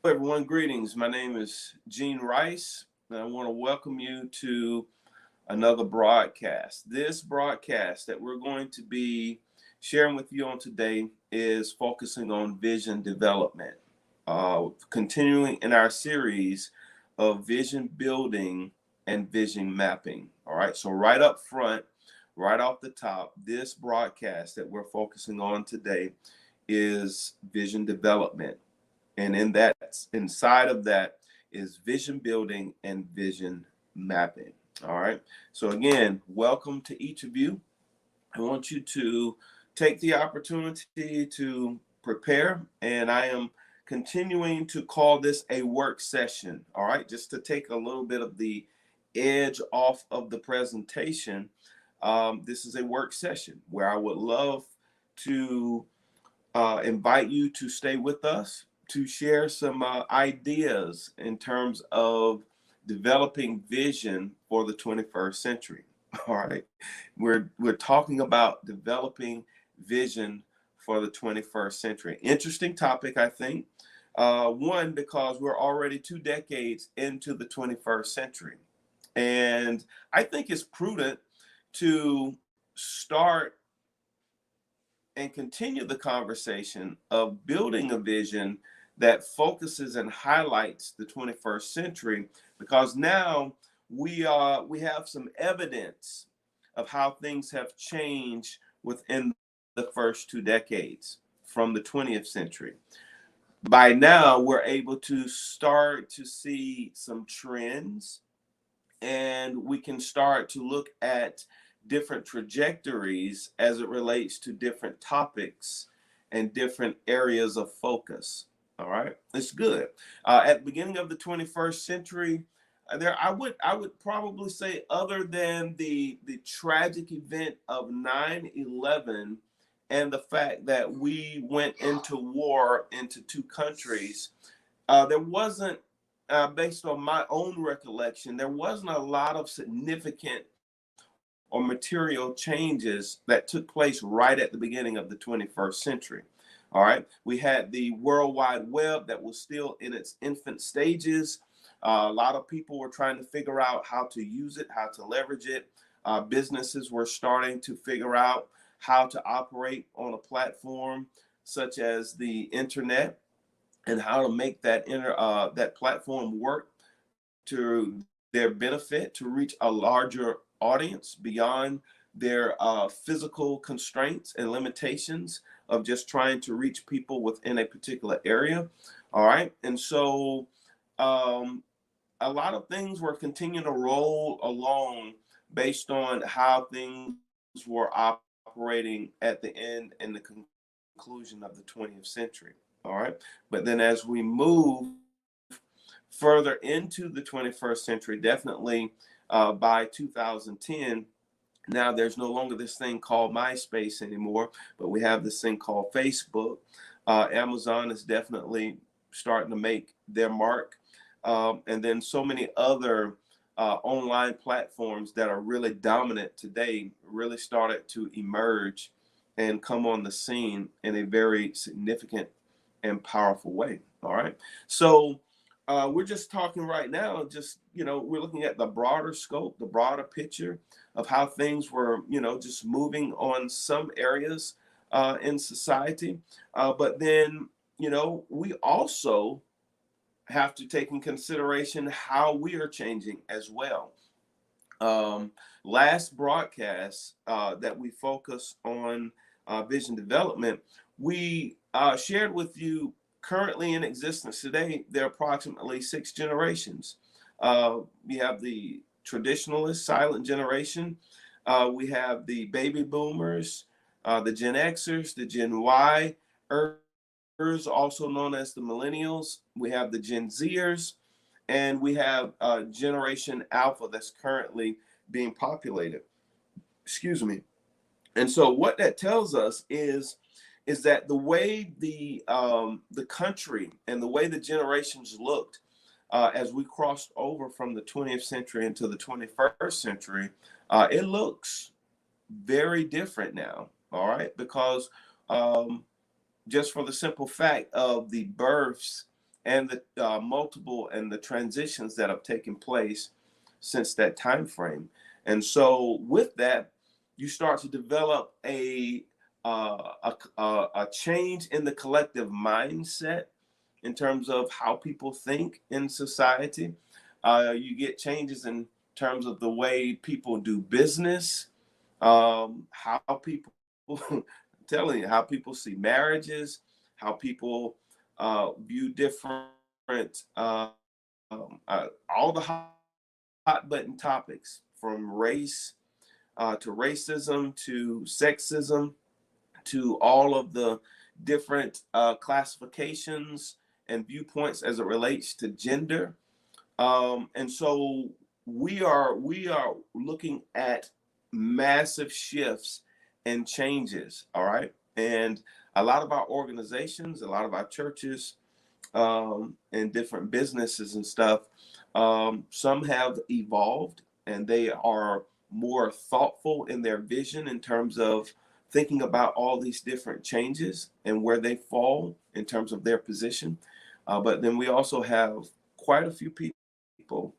Everyone, greetings. My name is Gene Rice, and I want to welcome you to another broadcast. This broadcast that we're going to be sharing with you on today is focusing on vision development, continuing in our series of vision building and vision mapping. All right, so right up front, right off the top, this broadcast that we're focusing on today is vision development. And inside of that is vision building and vision mapping. All right. So again, welcome to each of you. I want you to take the opportunity to prepare, and I am continuing to call this a work session. All right, just to take a little bit of the edge off of the presentation. This is a work session where I would love to invite you to stay with us to share some ideas in terms of developing vision for the 21st century. All right, we're talking about developing vision for the 21st century. Interesting topic, I think. One, because we're already 2 decades into the 21st century, and I think it's prudent to start and continue the conversation of building a vision that focuses and highlights the 21st century, because now we have some evidence of how things have changed within the first 2 decades from the 20th century. By now, we're able to start to see some trends, and we can start to look at different trajectories as it relates to different topics and different areas of focus. All right, it's good. At the beginning of the 21st century, I would probably say, other than the tragic event of 9/11 and the fact that we went into war into two countries, there wasn't, based on my own recollection, there wasn't a lot of significant or material changes that took place right at the beginning of the 21st century. All right. We had the World Wide Web that was still in its infant stages. A lot of people were trying to figure out how to use it, how to leverage it. Businesses were starting to figure out how to operate on a platform such as the internet, and how to make that platform work to their benefit, to reach a larger audience beyond their physical constraints and limitations of just trying to reach people within a particular area. All right. And so a lot of things were continuing to roll along based on how things were operating at the end and the conclusion of the 20th century. All right. But then as we move further into the 21st century, definitely by 2010, now there's no longer this thing called MySpace anymore, but we have this thing called Facebook. Amazon is definitely starting to make their mark. And then so many other online platforms that are really dominant today really started to emerge and come on the scene in a very significant and powerful way. All right. So we're just talking right now, just, we're looking at the broader scope, the broader picture of how things were, just moving on some areas in society. But then, we also have to take in consideration how we are changing as well. Last broadcast that we focus on vision development, we shared with you, currently in existence today, there are approximately 6 generations. We have the traditionalist silent generation. We have the baby boomers, the Gen Xers, the Gen Y, also known as the millennials. We have the Gen Zers, and we have Generation Alpha that's currently being populated. Excuse me. And so what that tells us is that the way the country and the way the generations looked as we crossed over from the 20th century into the 21st century, it looks very different now. All right, because just for the simple fact of the births and the multiple and the transitions that have taken place since that time frame. And so with that, you start to develop a change in the collective mindset in terms of how people think in society. You get changes in terms of the way people do business, how people I'm telling you, how people see marriages, how people view different all the hot button topics, from race to racism to sexism to all of the different classifications and viewpoints as it relates to gender. And so we are looking at massive shifts and changes. All right, and a lot of our organizations, a lot of our churches, and different businesses and stuff, some have evolved and they are more thoughtful in their vision in terms of thinking about all these different changes and where they fall in terms of their position. But then we also have quite a few people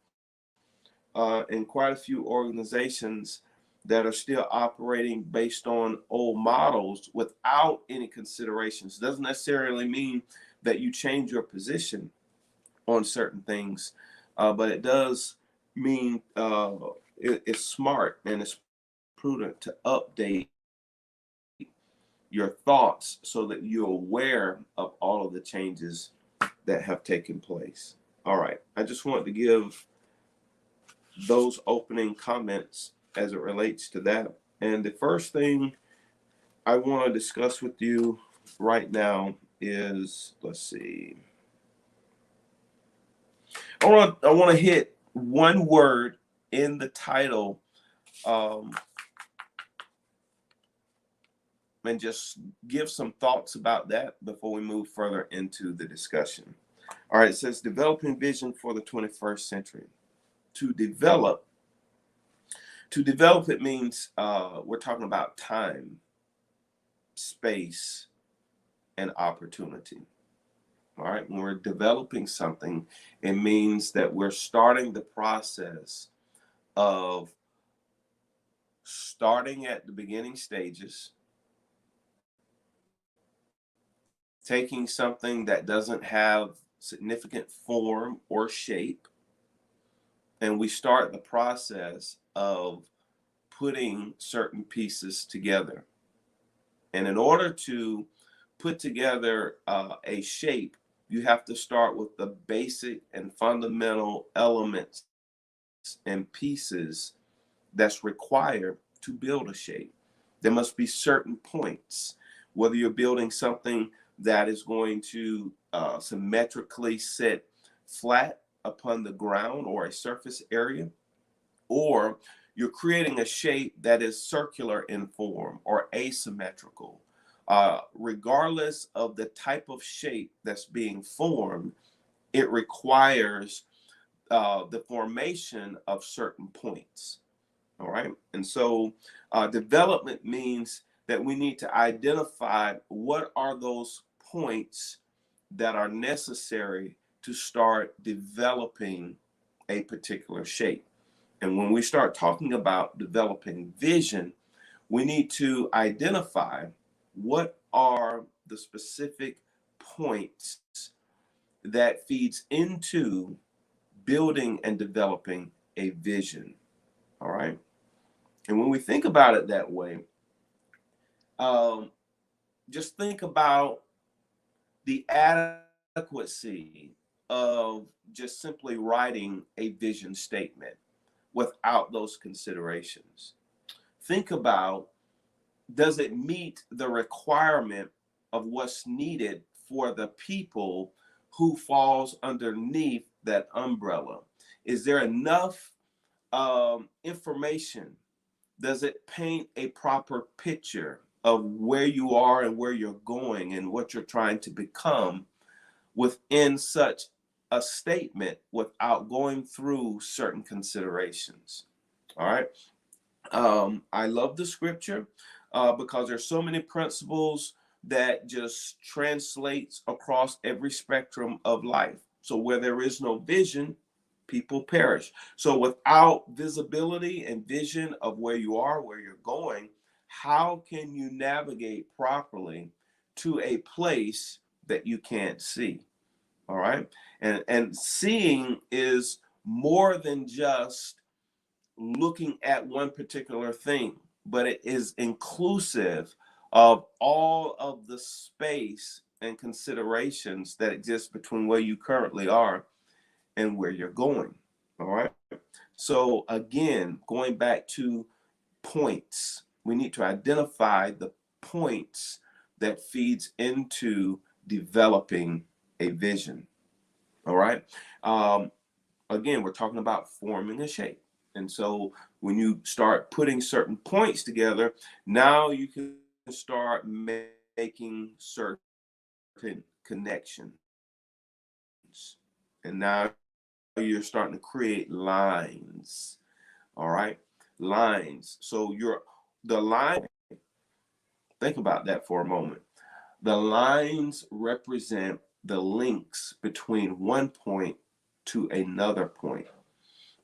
and quite a few organizations that are still operating based on old models without any considerations. Doesn't necessarily mean that you change your position on certain things, but it does mean it's smart and it's prudent to update your thoughts so that you're aware of all of the changes that have taken place. All right, I just want to give those opening comments as it relates to that. And the first thing I want to discuss with you right now is, let's see, I want to hit one word in the title, um, and just give some thoughts about that before we move further into the discussion. All right, it says developing vision for the 21st century. To develop, it means we're talking about time, space, and opportunity. All right, when we're developing something, it means that we're starting the process of starting at the beginning stages, taking something that doesn't have significant form or shape, and we start the process of putting certain pieces together. And in order to put together a shape, you have to start with the basic and fundamental elements and pieces that's required to build a shape. There must be certain points, whether you're building something that is going to symmetrically sit flat upon the ground or a surface area, or you're creating a shape that is circular in form or asymmetrical. Regardless of the type of shape that's being formed, it requires the formation of certain points. All right. And so development means that we need to identify what are those points that are necessary to start developing a particular shape. And when we start talking about developing vision, we need to identify what are the specific points that feeds into building and developing a vision. All right. And when we think about it that way, just think about the adequacy of just simply writing a vision statement without those considerations. Think about, does it meet the requirement of what's needed for the people who falls underneath that umbrella? Is there enough information? Does it paint a proper picture of where you are and where you're going and what you're trying to become within such a statement without going through certain considerations? All right. I love the scripture because there's so many principles that just translates across every spectrum of life. So where there is no vision, people perish. So without visibility and vision of where you are, where you're going, how can you navigate properly to a place that you can't see? All right. And seeing is more than just looking at one particular thing, but it is inclusive of all of the space and considerations that exist between where you currently are and where you're going. All right. So again, going back to points, we need to identify the points that feeds into developing a vision. All right. Again, we're talking about forming a shape. And so when you start putting certain points together, now you can start making certain connections. And now you're starting to create lines. All right. Lines. So the line, think about that for a moment. The lines represent the links between one point to another point.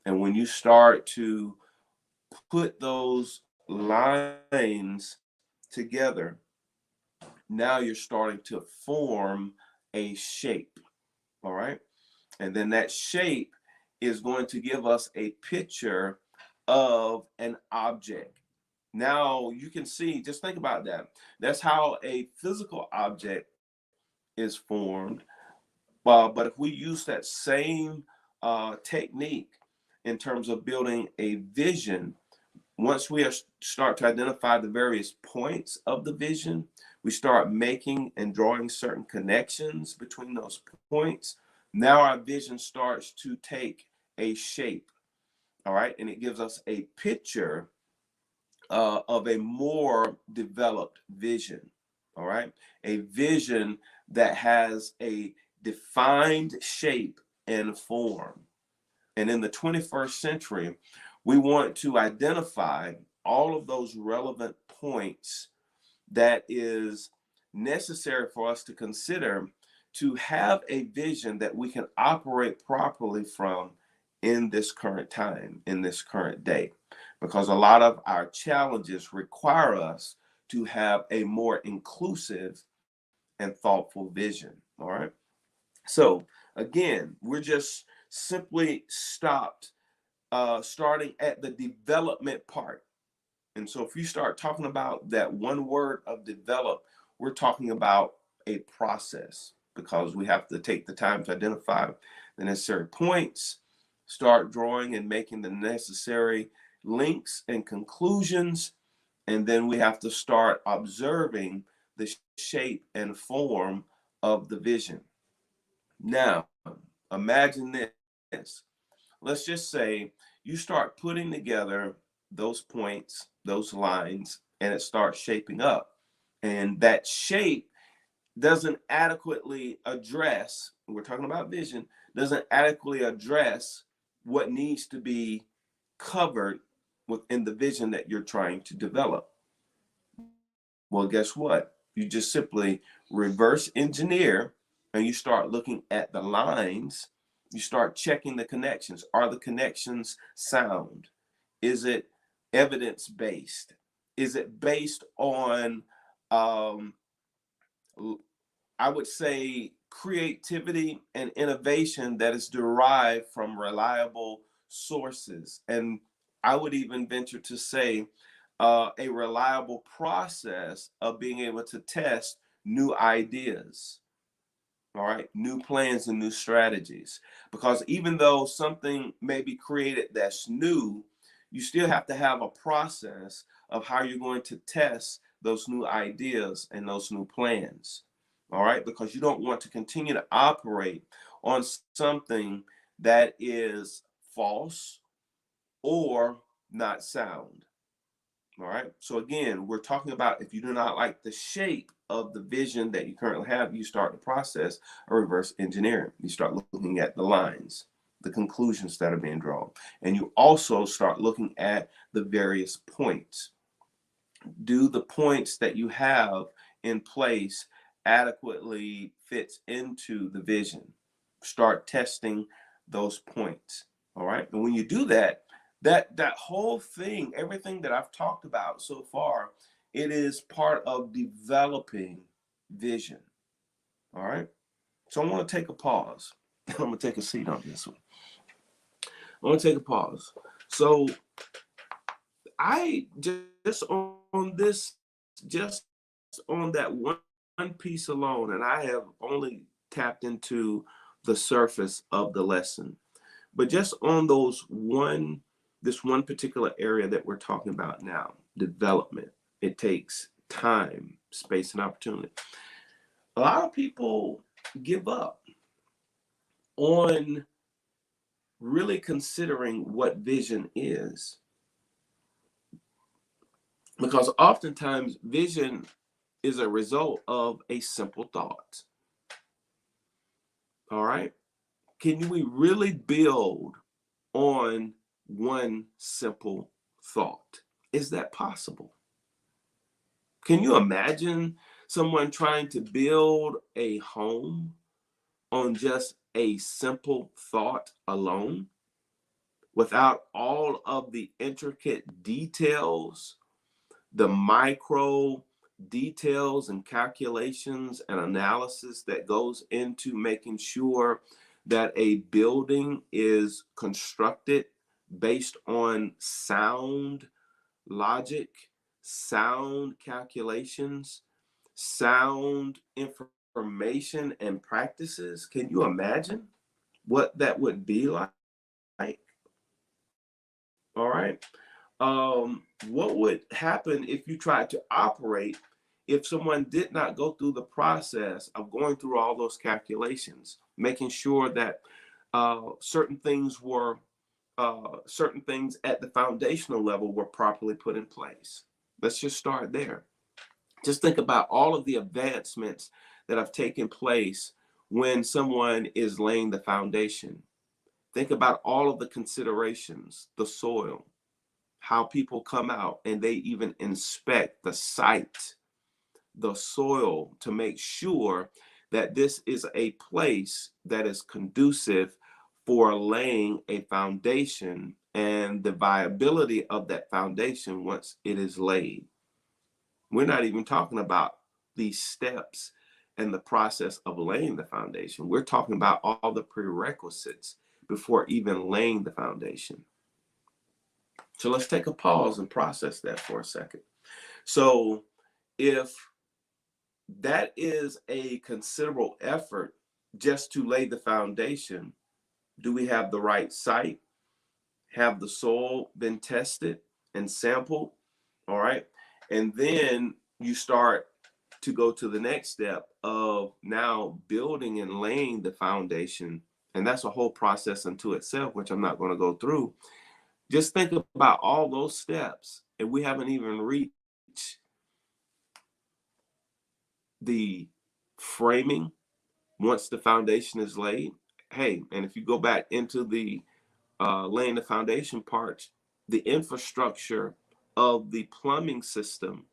And when you start to put those lines together, now you're starting to form a shape. All right. And then that shape is going to give us a picture of an object. Now you can see, just think about that. That's how a physical object is formed. But if we use that same technique in terms of building a vision, once we start to identify the various points of the vision, we start making and drawing certain connections between those points. Now our vision starts to take a shape, all right? And it gives us a picture of a more developed vision, all right? A vision that has a defined shape and form. And in the 21st century, we want to identify all of those relevant points that is necessary for us to consider to have a vision that we can operate properly from in this current time, in this current day. Because a lot of our challenges require us to have a more inclusive and thoughtful vision. All right. So again, we're just simply starting at the development part. And so if you start talking about that one word of develop, we're talking about a process, because we have to take the time to identify the necessary points, start drawing and making the necessary links and conclusions, and then we have to start observing the shape and form of the vision. Now, imagine this. Let's just say you start putting together those points, those lines, and it starts shaping up. And that shape doesn't adequately address, we're talking about vision, doesn't adequately address what needs to be covered within the vision that you're trying to develop. Well, guess what? You just simply reverse engineer and you start looking at the lines. You start checking the connections. Are the connections sound? Is it evidence based? Is it based on, I would say, creativity and innovation that is derived from reliable sources? And I would even venture to say a reliable process of being able to test new ideas, all right, new plans and new strategies. Because even though something may be created that's new, you still have to have a process of how you're going to test those new ideas and those new plans. All right, because you don't want to continue to operate on something that is false or not sound. All right. So again, we're talking about, if you do not like the shape of the vision that you currently have, you start the process of reverse engineering. You start looking at the lines, the conclusions that are being drawn, and you also start looking at the various points. Do the points that you have in place adequately fits into the vision. Start testing those points. All right. And when you do that, that whole thing, everything that I've talked about so far, it is part of developing vision. All right. So I want to take a pause. I'm going to take a seat on this one. I want to take a pause. So I just on this, just on that one piece alone, and I have only tapped into the surface of the lesson, but just on this one particular area that we're talking about now, development, it takes time, space, and opportunity. A lot of people give up on really considering what vision is, because oftentimes vision is a result of a simple thought. All right. Can we really build on one simple thought? Is that possible? Can you imagine someone trying to build a home on just a simple thought alone without all of the intricate details, the micro details and calculations and analysis that goes into making sure that a building is constructed based on sound logic, sound calculations, sound information and practices? Can you imagine what that would be like? All right. What would happen if you tried to operate if someone did not go through the process of going through all those calculations, making sure that certain things at the foundational level were properly put in place? Let's just start there. Just think about all of the advancements that have taken place when someone is laying the foundation. Think about all of the considerations, the soil, how people come out and they even inspect the site, the soil, to make sure that this is a place that is conducive for laying a foundation and the viability of that foundation once it is laid. We're not even talking about these steps and the process of laying the foundation. We're talking about all the prerequisites before even laying the foundation. So let's take a pause and process that for a second. So if that is a considerable effort just to lay the foundation, do we have the right site? Have the soil been tested and sampled? All right. And then you start to go to the next step of now building and laying the foundation. And that's a whole process unto itself, which I'm not going to go through. Just think about all those steps, and we haven't even reached the framing once the foundation is laid. Hey, and if you go back into the laying the foundation part, the infrastructure of the plumbing system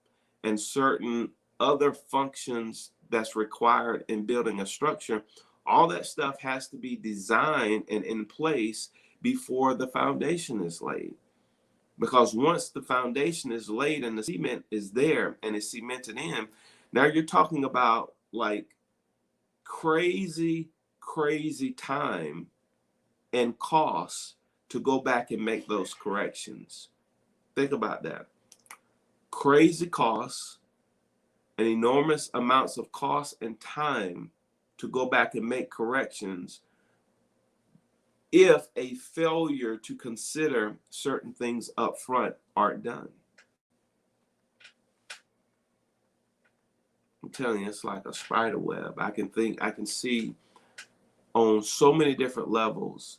and certain other functions that's required in building a structure, all that stuff has to be designed and in place before the foundation is laid. Because once the foundation is laid and the cement is there and it's cemented in, now you're talking about like crazy, crazy time and costs to go back and make those corrections. Think about that. Crazy costs and enormous amounts of cost and time to go back and make corrections if a failure to consider certain things up front aren't done. I'm telling you, it's like a spider web. I can see on so many different levels.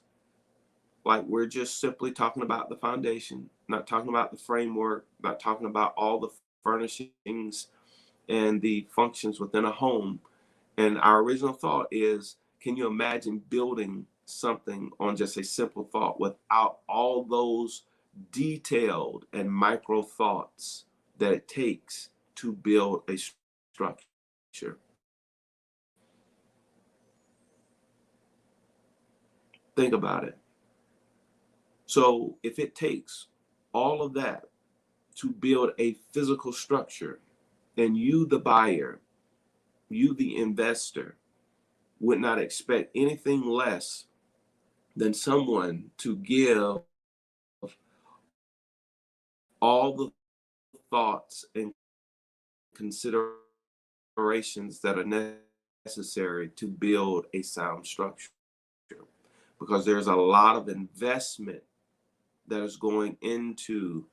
Like, we're just simply talking about the foundation, not talking about the framework, not talking about all the furnishings and the functions within a home. And our original thought is, can you imagine building something on just a simple thought without all those detailed and micro thoughts that it takes to build a structure. Think about it. So if it takes all of that to build a physical structure, and you, the buyer, you, the investor, would not expect anything less than someone to give all the thoughts and considerations that are necessary to build a sound structure. Because there's a lot of investment that is going into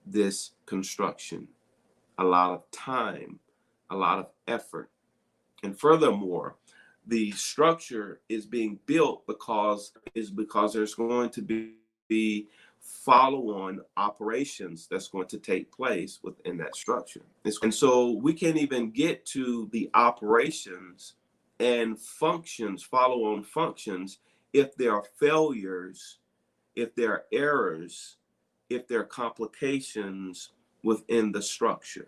this construction, a lot of time, a lot of effort. And furthermore, the structure is being built because there's going to be follow-on operations that's going to take place within that structure. And so we can't even get to the operations and functions, follow-on functions, if there are failures, if there are errors, if there are complications within the structure,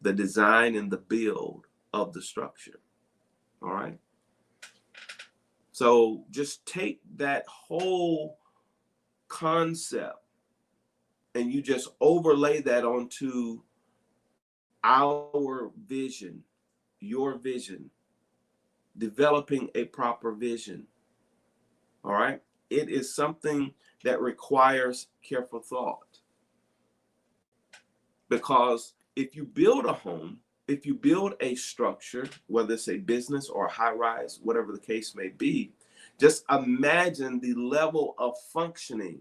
the design and the build of the structure. All right. So just take that whole concept and you just overlay that onto our vision, your vision, developing a proper vision. All right. It is something that requires careful thought. Because if you build a home, if you build a structure, whether it's a business or a high rise, whatever the case may be, just imagine the level of functioning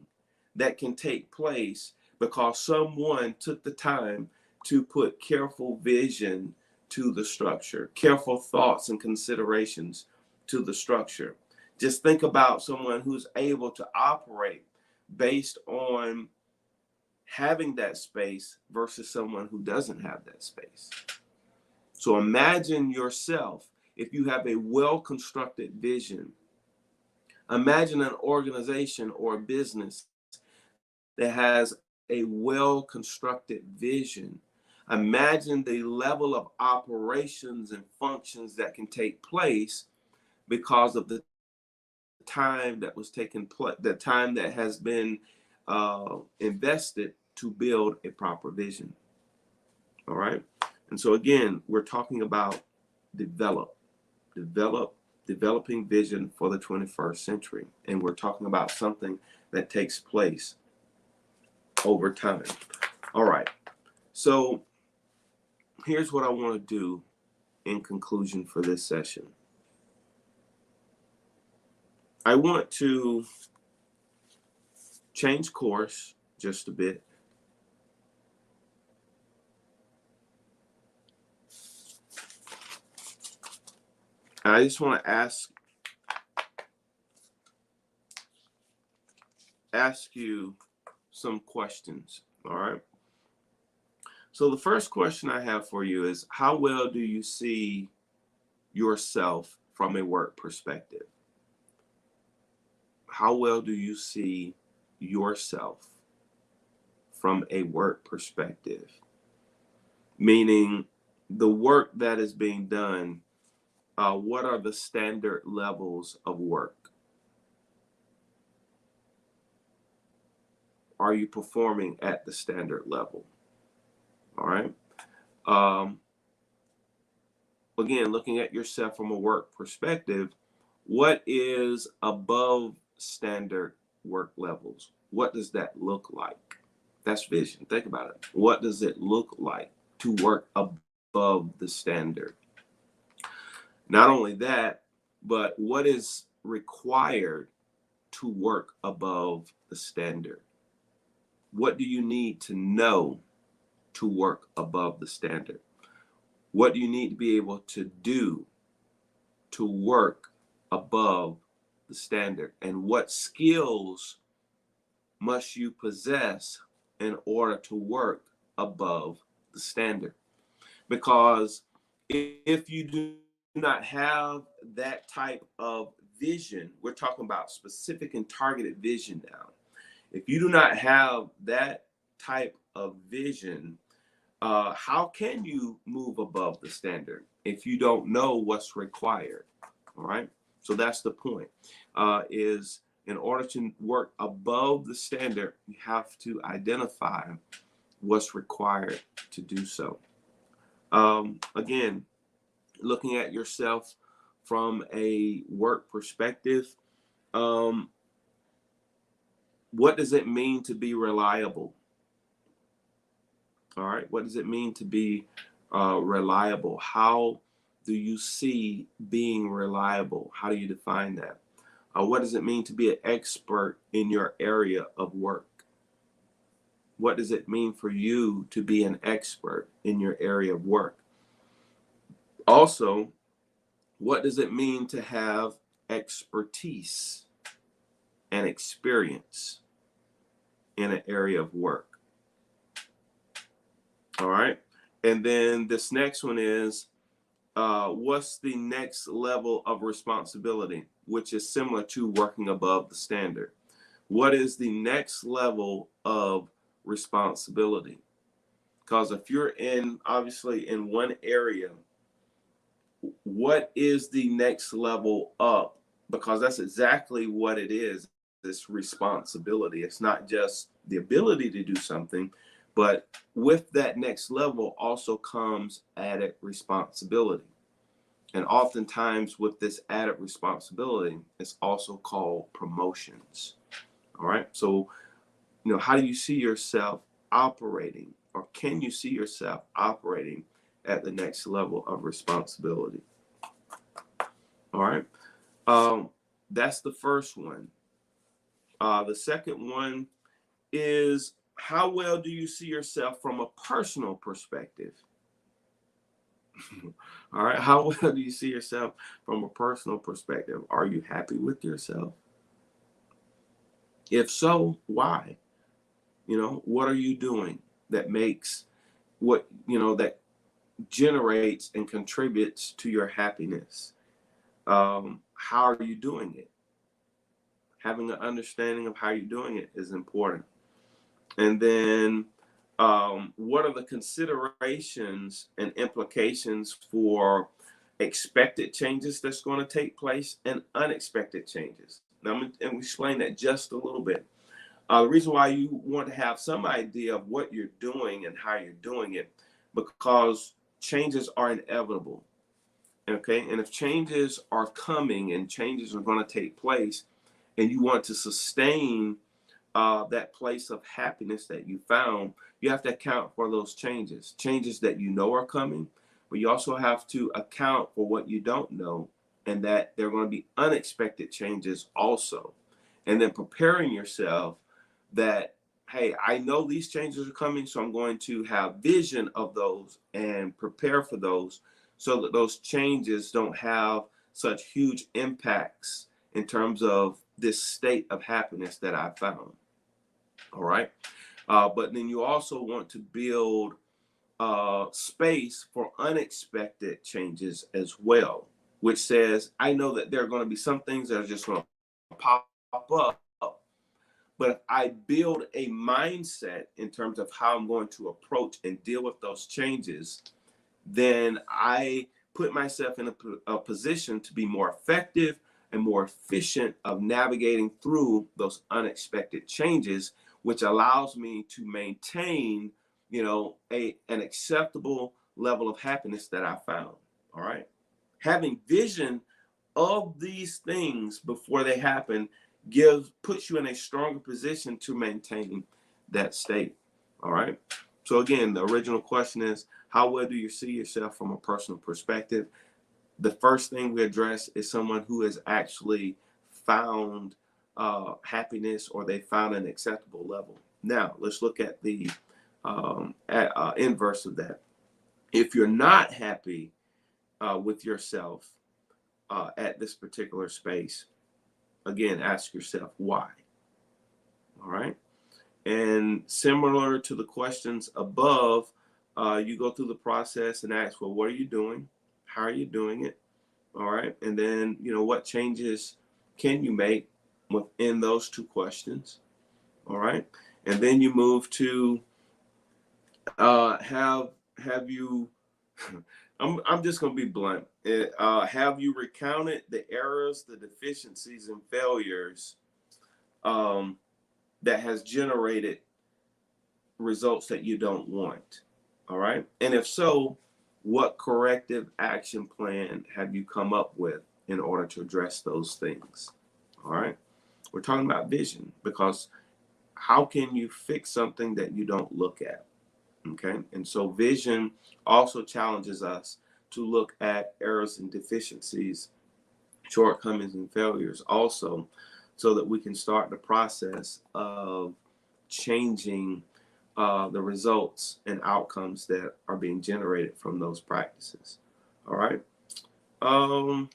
that can take place because someone took the time to put careful vision to the structure, careful thoughts and considerations to the structure. Just think about someone who's able to operate based on having that space versus someone who doesn't have that space. So imagine yourself, if you have a well-constructed vision, imagine an organization or a business that has a well-constructed vision. Imagine the level of operations and functions that can take place because of the time that was taking place, the time that has been invested to build a proper vision. All right. And so again, we're talking about developing vision for the 21st century. And we're talking about something that takes place over time. All right. So here's what I want to do in conclusion for this session. I want to change course just a bit. And I just want to ask you some questions. All right. So the first question I have for you is, how well do you see yourself from a work perspective? How well do you see yourself from a work perspective? Meaning the work that is being done, what are the standard levels of work? Are you performing at the standard level? All right. Again, looking at yourself from a work perspective, what is above standard work levels? What does that look like? That's vision. Think about it. What does it look like to work above the standard? Not only that, but what is required to work above the standard? What do you need to know to work above the standard? What do you need to be able to do to work above the standard? And what skills must you possess in order to work above the standard? Because if you do not have that type of vision, we're talking about specific and targeted vision now. If you do not have that type of vision, How can you move above the standard if you don't know what's required? All right. So that's the point. Is in order to work above the standard, you have to identify what's required to do so. Again, looking at yourself from a work perspective, what does it mean to be reliable? All right. What does it mean to be reliable? How do you see being reliable? How do you define that? What does it mean to be an expert in your area of work? What does it mean for you to be an expert in your area of work? Also, what does it mean to have expertise and experience in an area of work? All right. And then this next one is, what's the next level of responsibility, which is similar to working above the standard? What is the next level of responsibility? Because if you're obviously in one area, what is the next level up? Because that's exactly what it is, this responsibility. It's not just the ability to do something, but with that next level also comes added responsibility. And oftentimes with this added responsibility, it's also called promotions. All right. So, how do you see yourself operating, or can you see yourself operating at the next level of responsibility? All right. That's the first one. The second one is, how well do you see yourself from a personal perspective? All right. How well do you see yourself from a personal perspective? Are you happy with yourself? If so, why? What are you doing that makes that generates and contributes to your happiness? How are you doing it? Having an understanding of how you're doing it is important. And then, what are the considerations and implications for expected changes that's going to take place and unexpected changes? Now, I'm going to explain that just a little bit. The reason why you want to have some idea of what you're doing and how you're doing it, because changes are inevitable. Okay. And if changes are coming and changes are going to take place, and you want to sustain that place of happiness that you found, you have to account for those changes that you know are coming, but you also have to account for what you don't know, and that there are going to be unexpected changes also. And then preparing yourself that, hey, I know these changes are coming, so I'm going to have vision of those and prepare for those, so that those changes don't have such huge impacts in terms of this state of happiness that I found. All right. But then you also want to build space for unexpected changes as well, which says, I know that there are going to be some things that are just going to pop up. But if I build a mindset in terms of how I'm going to approach and deal with those changes, then I put myself in a position to be more effective and more efficient of navigating through those unexpected changes, which allows me to maintain, an acceptable level of happiness that I found. All right. Having vision of these things before they happen puts you in a stronger position to maintain that state. All right. So again, the original question is, how well do you see yourself from a personal perspective? The first thing we address is someone who has actually found happiness, or they found an acceptable level. Now, let's look at the inverse of that. If you're not happy with yourself at this particular space, again, ask yourself why. All right. And similar to the questions above, you go through the process and ask, well, what are you doing? How are you doing it? All right. And then, what changes can you make within those two questions? All right. And then you move to Have you? I'm just gonna be blunt. Have you recounted the errors, the deficiencies, and failures um, that has generated results that you don't want? All right. And if so, what corrective action plan have you come up with in order to address those things? All right. We're talking about vision because how can you fix something that you don't look at? Okay. And so vision also challenges us to look at errors and deficiencies, shortcomings and failures also, so that we can start the process of changing the results and outcomes that are being generated from those practices. All right. Um,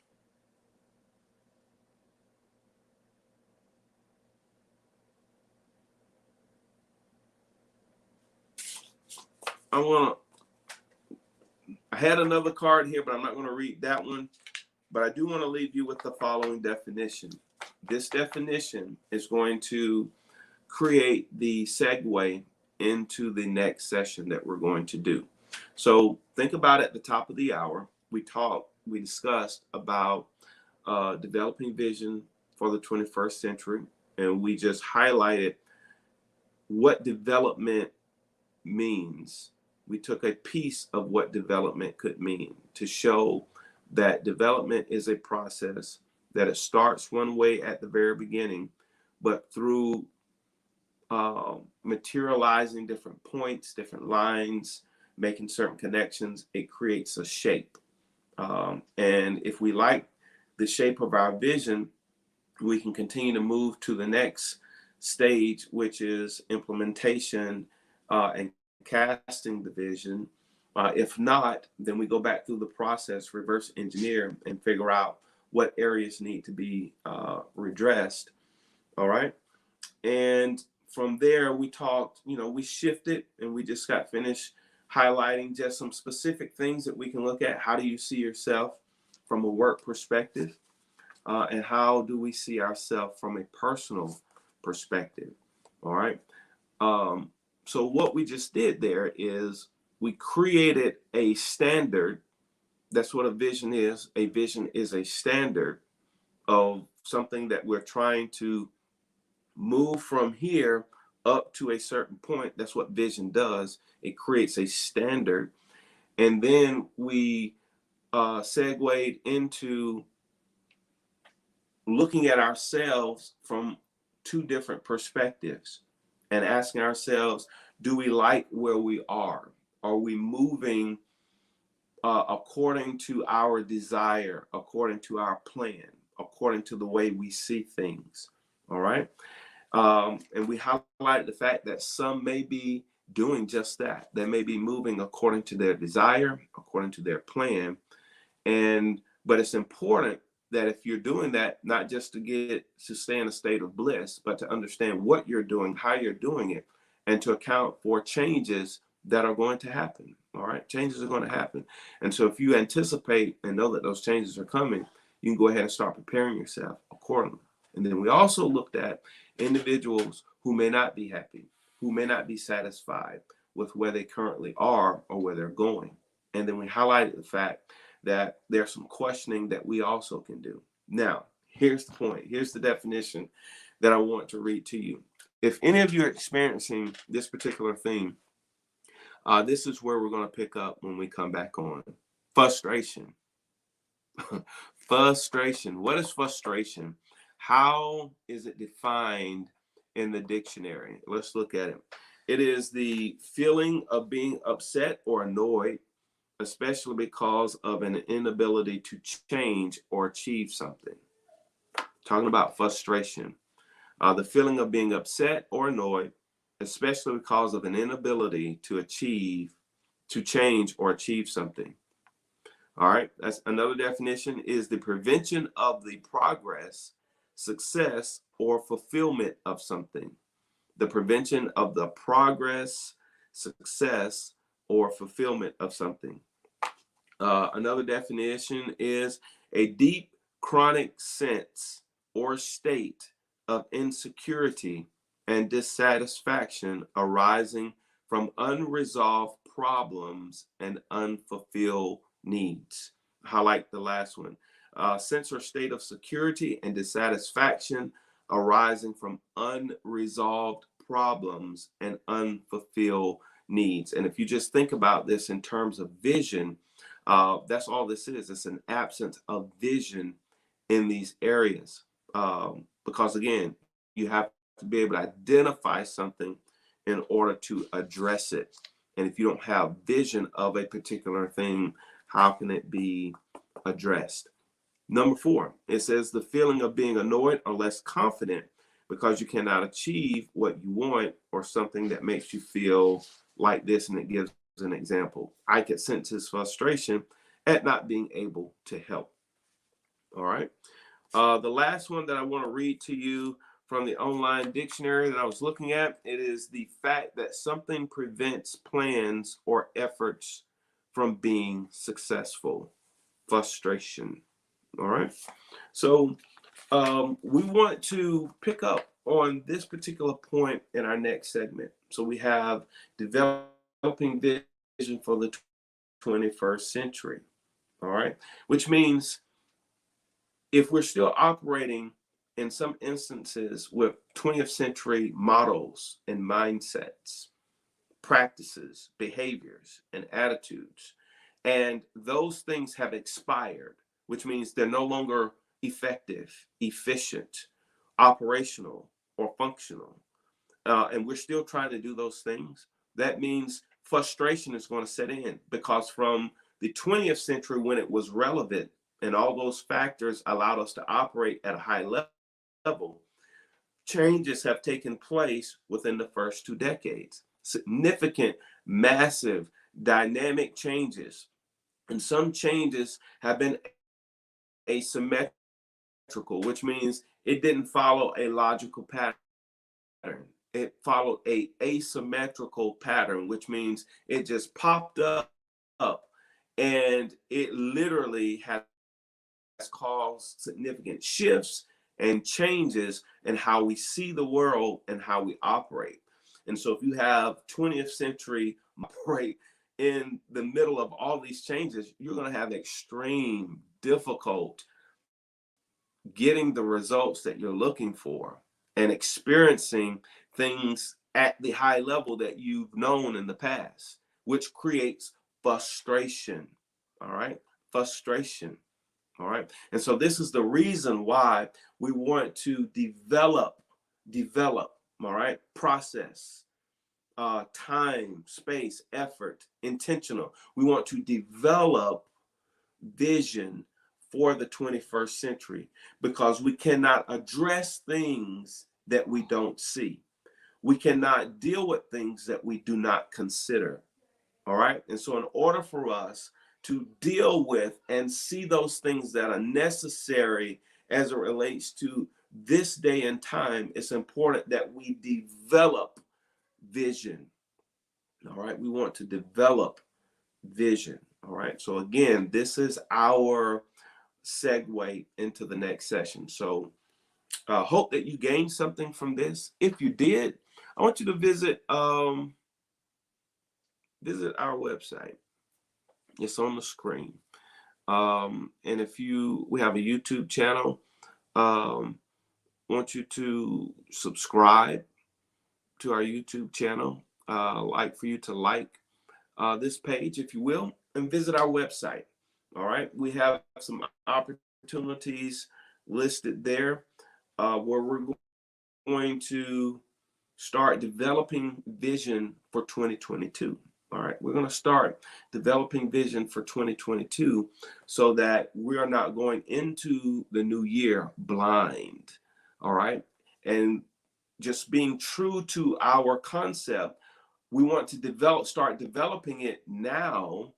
I want to. I had another card here, but I'm not going to read that one. But I do want to leave you with the following definition. This definition is going to create the segue into the next session that we're going to do. So think about at the top of the hour, we discussed about developing vision for the 21st century, and we just highlighted what development means. We took a piece of what development could mean to show that development is a process, that it starts one way at the very beginning, but through materializing different points, different lines, making certain connections, it creates a shape. And if we like the shape of our vision, we can continue to move to the next stage, which is implementation and casting the vision. If not, then we go back through the process, reverse engineer, and figure out what areas need to be redressed. All right. And from there, we talked, we shifted and we just got finished highlighting just some specific things that we can look at. How do you see yourself from a work perspective? And how do we see ourselves from a personal perspective? All right. So what we just did there is we created a standard. That's what a vision is. A vision is a standard of something that we're trying to move from here up to a certain point. That's what vision does. It creates a standard. And then we segued into looking at ourselves from two different perspectives and asking ourselves, do we like where we are? Are we moving according to our desire, according to our plan, according to the way we see things? All right. And we highlighted the fact that some may be doing just that. They may be moving according to their desire, according to their plan. But it's important that if you're doing that, not just to stay in a state of bliss, but to understand what you're doing, how you're doing it, and to account for changes that are going to happen. All right. Changes are going to happen. And so if you anticipate and know that those changes are coming, you can go ahead and start preparing yourself accordingly. And then we also looked at individuals who may not be happy, who may not be satisfied with where they currently are or where they're going. And then we highlighted the fact that there's some questioning that we also can do. Now, here's the point. Here's the definition that I want to read to you. If any of you are experiencing this particular theme, this is where we're going to pick up when we come back on. Frustration. Frustration. What is frustration? How is it defined in the dictionary? Let's look at it. It is the feeling of being upset or annoyed, especially because of an inability to change or achieve something. Talking about frustration. The feeling of being upset or annoyed, especially because of an inability to change or achieve something. All right, that's another definition is the prevention of the progress, success, or fulfillment of something. The prevention of the progress, success, or fulfillment of something. Another definition is a deep chronic sense or state of insecurity and dissatisfaction arising from unresolved problems and unfulfilled needs. Highlight the last one. Sense or state of security and dissatisfaction arising from unresolved problems and unfulfilled needs. And if you just think about this in terms of vision, that's all this is. It's an absence of vision in these areas. Because again, you have to be able to identify something in order to address it. And if you don't have vision of a particular thing, how can it be addressed? Number 4, it says the feeling of being annoyed or less confident because you cannot achieve what you want, or something that makes you feel like this. And it gives an example. I could sense his frustration at not being able to help. All right. The last one that I want to read to you from the online dictionary that I was looking at, it is the fact that something prevents plans or efforts from being successful. Frustration. All right. So we want to pick up on this particular point in our next segment. So we have developing vision for the 21st century. All right. Which means if we're still operating in some instances with 20th century models and mindsets, practices, behaviors, and attitudes, and those things have expired, which means they're no longer effective, efficient, operational, or functional, and we're still trying to do those things, that means frustration is going to set in, because from the 20th century, when it was relevant and all those factors allowed us to operate at a high level, changes have taken place within the first 2 decades. Significant, massive, dynamic changes. And some changes have been asymmetrical, which means it didn't follow a logical pattern. It followed a asymmetrical pattern, which means it just popped up and it literally has caused significant shifts and changes in how we see the world and how we operate. And so if you have 20th century operate in the middle of all these changes, you're going to have extreme difficult getting the results that you're looking for and experiencing things at the high level that you've known in the past, which creates frustration. All right. Frustration. All right. And so this is the reason why we want to develop, all right, process, time, space, effort, intentional. We want to develop vision for the 21st century, because we cannot address things that we don't see. We cannot deal with things that we do not consider. All right. And so in order for us to deal with and see those things that are necessary as it relates to this day and time, it's important that we develop vision. All right. We want to develop vision. All right. So again, this is our segue into the next session. So I hope that you gained something from this. If you did, I want you to visit our website. It's on the screen. And if we have a YouTube channel, want you to subscribe to our YouTube channel. For you to like this page, if you will, and visit our website. All right. We have some opportunities listed there where we're going to start developing vision for 2022. All right. We're going to start developing vision for 2022 so that we are not going into the new year blind. All right. And just being true to our concept, we want to start developing it now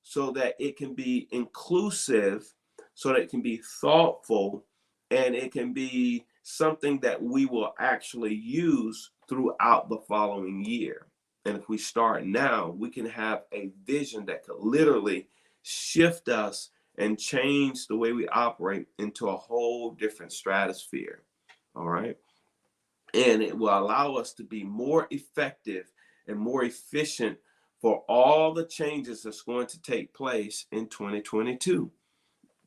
so that it can be inclusive, so that it can be thoughtful, and it can be something that we will actually use throughout the following year. And if we start now, we can have a vision that could literally shift us and change the way we operate into a whole different stratosphere. All right. And it will allow us to be more effective and more efficient for all the changes that's going to take place in 2022.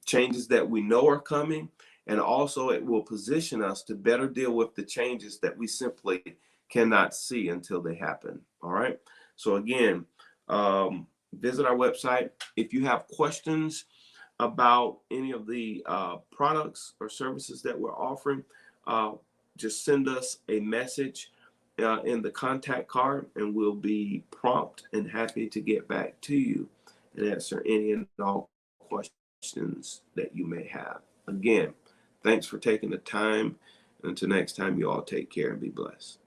Changes that we know are coming, and also it will position us to better deal with the changes that we simply cannot see until they happen. All right. So again, visit our website. If you have questions about any of the products or services that we're offering, just send us a message in the contact card, and we'll be prompt and happy to get back to you and answer any and all questions that you may have. Again, thanks for taking the time. Until next time, you all take care and be blessed.